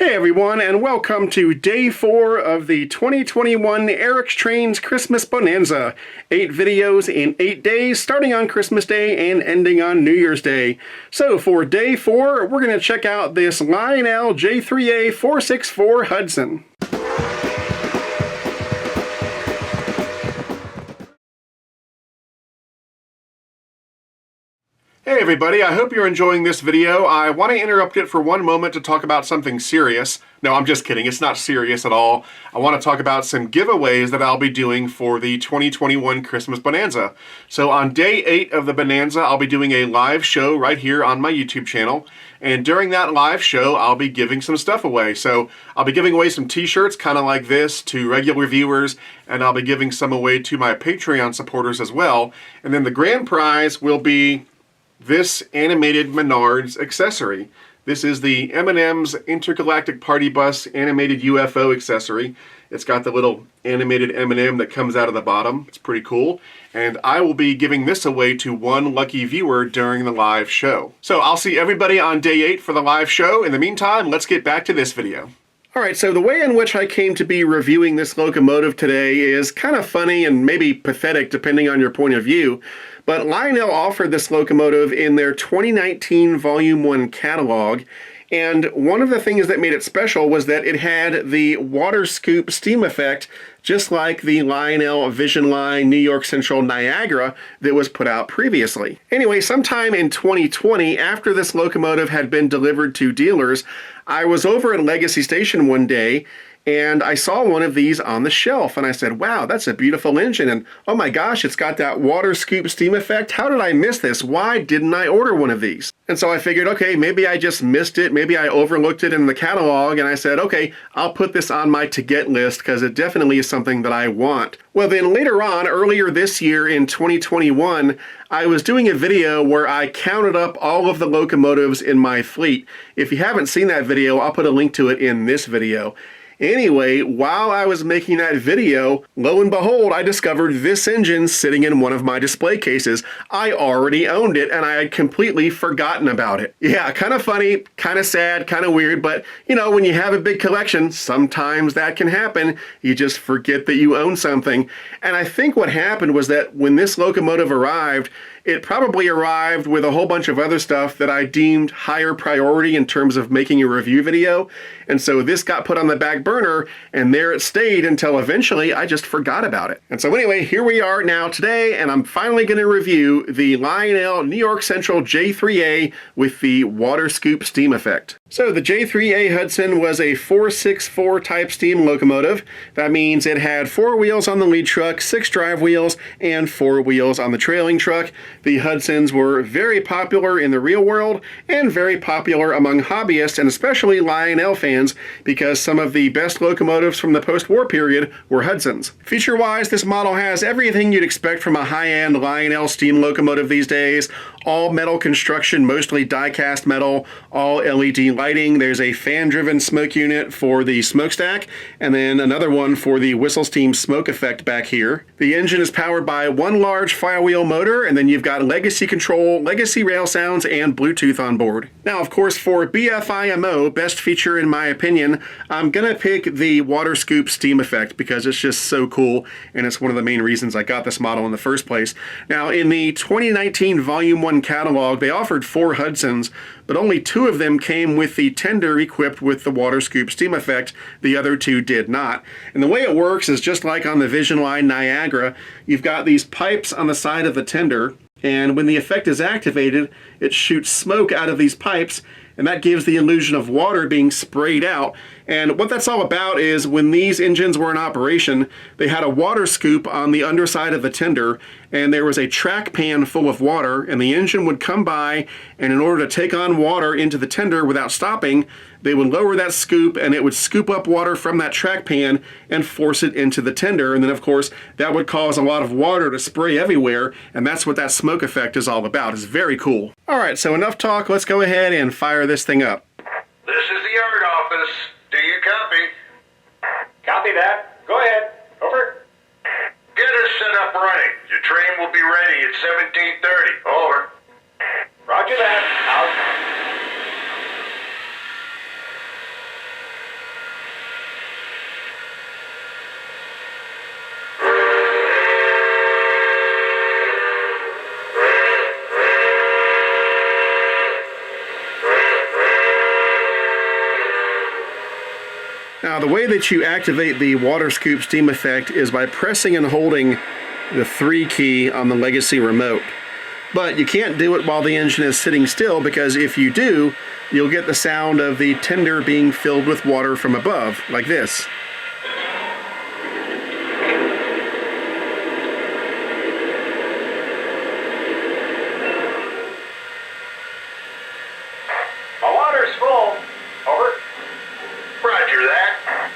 Hey everyone, and welcome to day 4 of the 2021 Eric's Trains Christmas Bonanza. 8 videos in 8 days, starting on Christmas Day and ending on New Year's Day. So for day 4, we're going to check out this Lionel J3a 464 Hudson. Hey everybody, I hope you're enjoying this video. I want to interrupt it for one moment to talk about something serious. No, I'm just kidding. It's not serious at all. I want to talk about some giveaways that I'll be doing for the 2021 Christmas Bonanza. So on day 8 of the Bonanza, I'll be doing a live show right here on my YouTube channel. And during that live show, I'll be giving some stuff away. So I'll be giving away some t-shirts kind of like this to regular viewers, and I'll be giving some away to my Patreon supporters as well. And then the grand prize will be this animated Menards accessory. This is the M&M's Intergalactic Party Bus animated UFO accessory. It's got the little animated M&M that comes out of the bottom. It's pretty cool. And I will be giving this away to one lucky viewer during the live show. So I'll see everybody on day 8 for the live show. In the meantime, let's get back to this video. Alright, so the way in which I came to be reviewing this locomotive today is kind of funny and maybe pathetic depending on your point of view. But Lionel offered this locomotive in their 2019 Volume 1 catalog, and one of the things that made it special was that it had the water scoop steam effect, just like the Lionel Vision Line New York Central Niagara that was put out previously. Anyway, sometime in 2020, after this locomotive had been delivered to dealers, I was over at Legacy Station one day, and I saw one of these on the shelf, and I said, wow, that's a beautiful engine, and oh my gosh, it's got that water scoop steam effect. How did I miss this? Why didn't I order one of these? And so I figured, okay, maybe I just missed it, maybe I overlooked it in the catalog, and I said, okay, I'll put this on my to-get list, because it definitely is something that I want. Well then later on, earlier this year in 2021, I was doing a video where I counted up all of the locomotives in my fleet. If you haven't seen that video, I'll put a link to it in this video. Anyway, while I was making that video, lo and behold, I discovered this engine sitting in one of my display cases. I already owned it, and I had completely forgotten about it. Yeah, kind of funny, kind of sad, kind of weird, but you know, when you have a big collection, sometimes that can happen. You just forget that you own something. And I think what happened was that when this locomotive arrived, it probably arrived with a whole bunch of other stuff that I deemed higher priority in terms of making a review video. And so this got put on the back burner, and there it stayed until eventually I just forgot about it. And so anyway, here we are now today, and I'm finally going to review the Lionel New York Central J3a with the water scoop steam effect. So the J3a Hudson was a 464 type steam locomotive. That means it had 4 wheels on the lead truck, 6 drive wheels, and 4 wheels on the trailing truck. The Hudsons were very popular in the real world and very popular among hobbyists and especially Lionel fans because some of the best locomotives from the post-war period were Hudsons. Feature-wise, this model has everything you'd expect from a high-end Lionel steam locomotive these days. All metal construction, mostly die-cast metal, all LED lighting. There's a fan-driven smoke unit for the smokestack, and then another one for the whistle steam smoke effect back here. The engine is powered by one large flywheel motor, and then you've got legacy control, legacy rail sounds, and Bluetooth on board. Now, of course, for BFIMO, best feature in my opinion, I'm gonna pick the water scoop steam effect because it's just so cool, and it's one of the main reasons I got this model in the first place. Now, in the 2019 Volume 1 catalog, they offered 4 Hudsons, but only 2 of them came with the tender equipped with the water scoop steam effect. The other 2 did not. And the way it works is just like on the Vision Line Niagara. You've got these pipes on the side of the tender, and when the effect is activated, it shoots smoke out of these pipes, and that gives the illusion of water being sprayed out. And what that's all about is when these engines were in operation, they had a water scoop on the underside of the tender, and there was a track pan full of water, and the engine would come by, and in order to take on water into the tender without stopping, they would lower that scoop, and it would scoop up water from that track pan and force it into the tender. And then, of course, that would cause a lot of water to spray everywhere, and that's what that smoke effect is all about. It's very cool. All right, so enough talk. Let's go ahead and fire this thing up. This is the yard office. Do you copy? Copy that. Go ahead. Over. Get her set up running. Your train will be ready at 17:30. Over. Roger that. Out. Now, the way that you activate the water scoop steam effect is by pressing and holding the 3 key on the Legacy remote. But you can't do it while the engine is sitting still, because if you do, you'll get the sound of the tender being filled with water from above, like this. My water's full. Over. Roger that.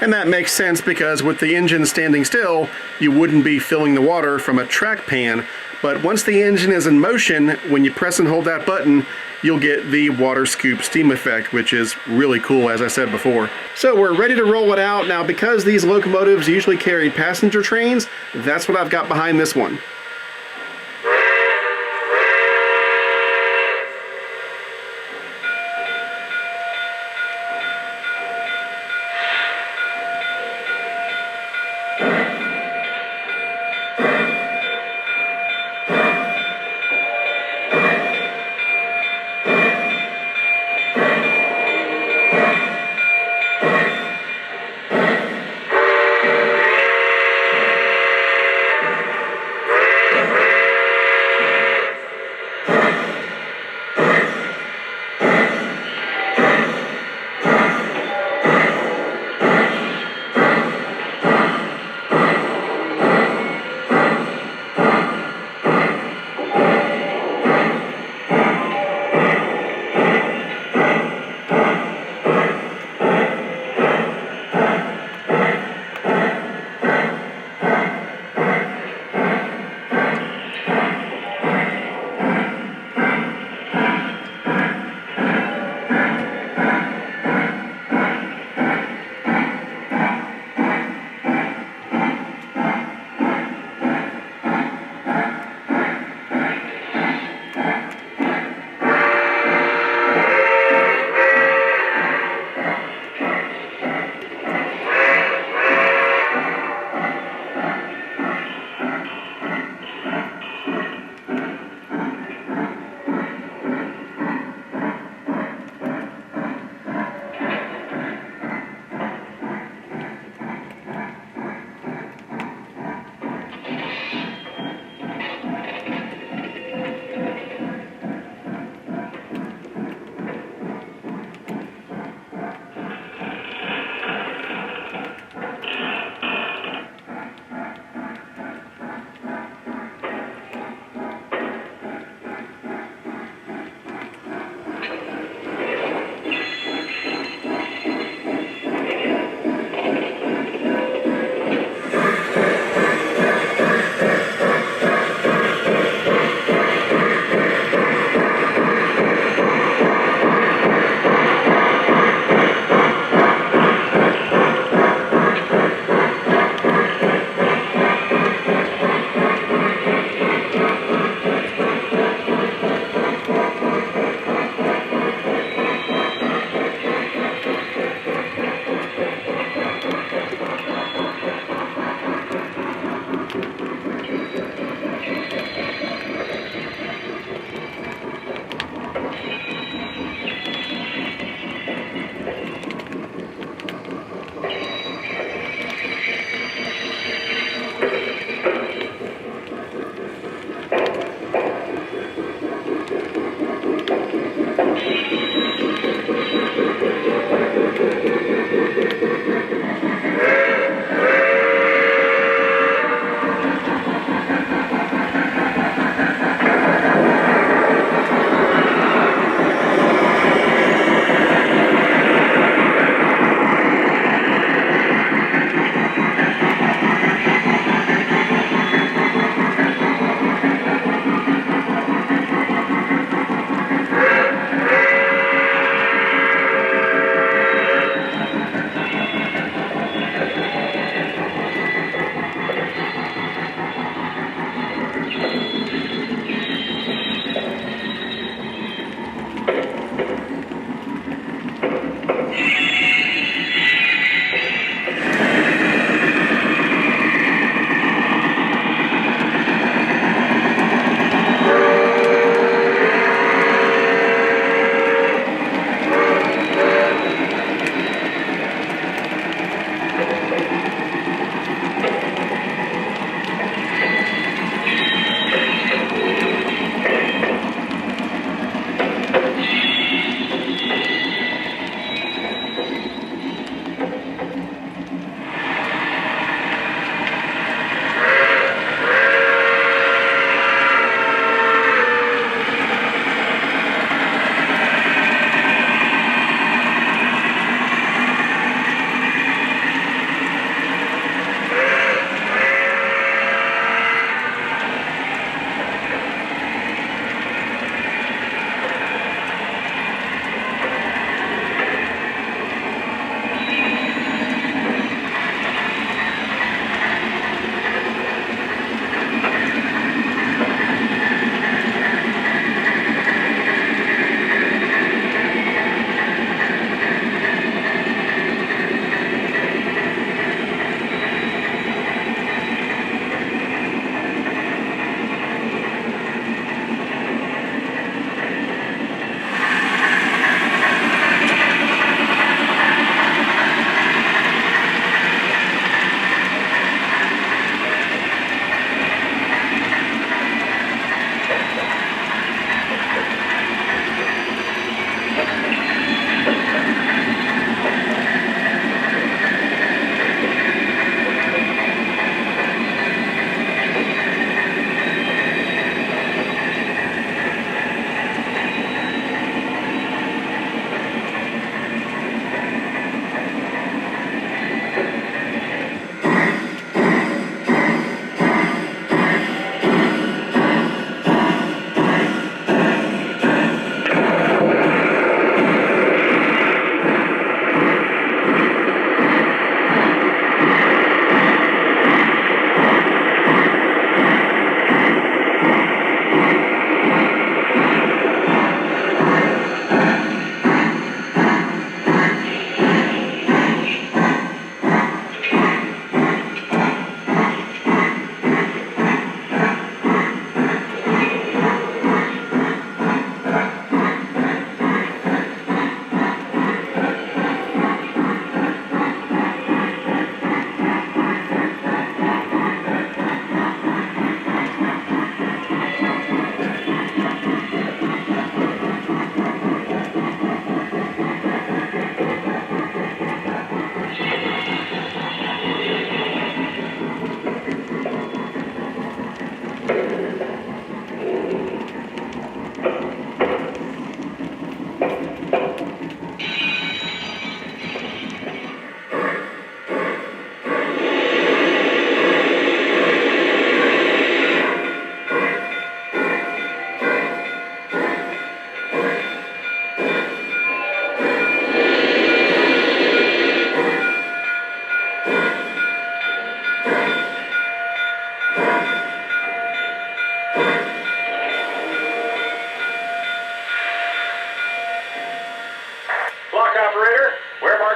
And that makes sense because with the engine standing still, you wouldn't be filling the water from a track pan. But once the engine is in motion, when you press and hold that button, you'll get the water scoop steam effect, which is really cool, as I said before. So we're ready to roll it out. Now, because these locomotives usually carry passenger trains, that's what I've got behind this one.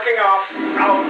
Taking off. Out.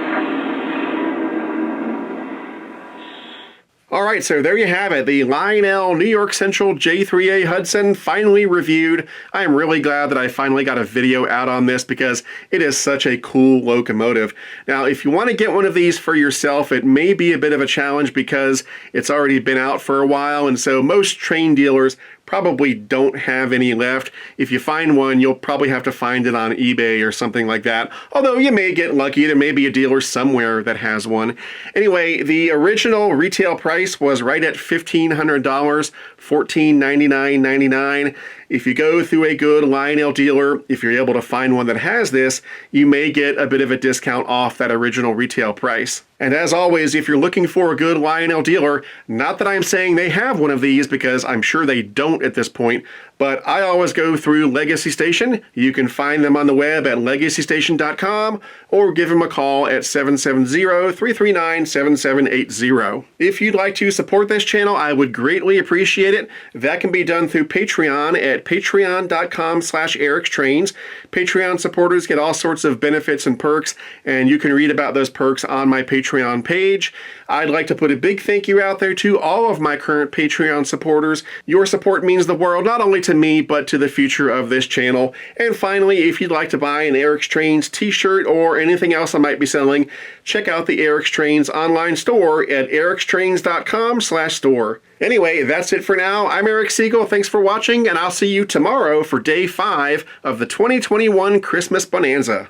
All right, so there you have it. The Lionel New York Central J3a Hudson finally reviewed. I am really glad that I finally got a video out on this because it is such a cool locomotive. Now, if you want to get one of these for yourself, it may be a bit of a challenge because it's already been out for a while, and so most train dealers probably don't have any left. If you find one, you'll probably have to find it on eBay or something like that. Although you may get lucky, there may be a dealer somewhere that has one. Anyway, the original retail price was right at $1,500, $1,499.99. If you go through a good Lionel dealer, if you're able to find one that has this, you may get a bit of a discount off that original retail price. And as always, if you're looking for a good Lionel dealer, not that I'm saying they have one of these because I'm sure they don't at this point, but I always go through Legacy Station. You can find them on the web at legacystation.com or give them a call at 770-339-7780. If you'd like to support this channel, I would greatly appreciate it. That can be done through Patreon at patreon.com/ericstrains. Patreon supporters get all sorts of benefits and perks, and you can read about those perks on my Patreon page. I'd like to put a big thank you out there to all of my current Patreon supporters. Your support means the world, not only to me, but to the future of this channel. And finally, if you'd like to buy an Eric's Trains t-shirt or anything else I might be selling, check out the Eric's Trains online store at ericstrains.com/store. Anyway, that's it for now. I'm Eric Siegel. Thanks for watching, and I'll see you tomorrow for day 5 of the 2021 Christmas Bonanza.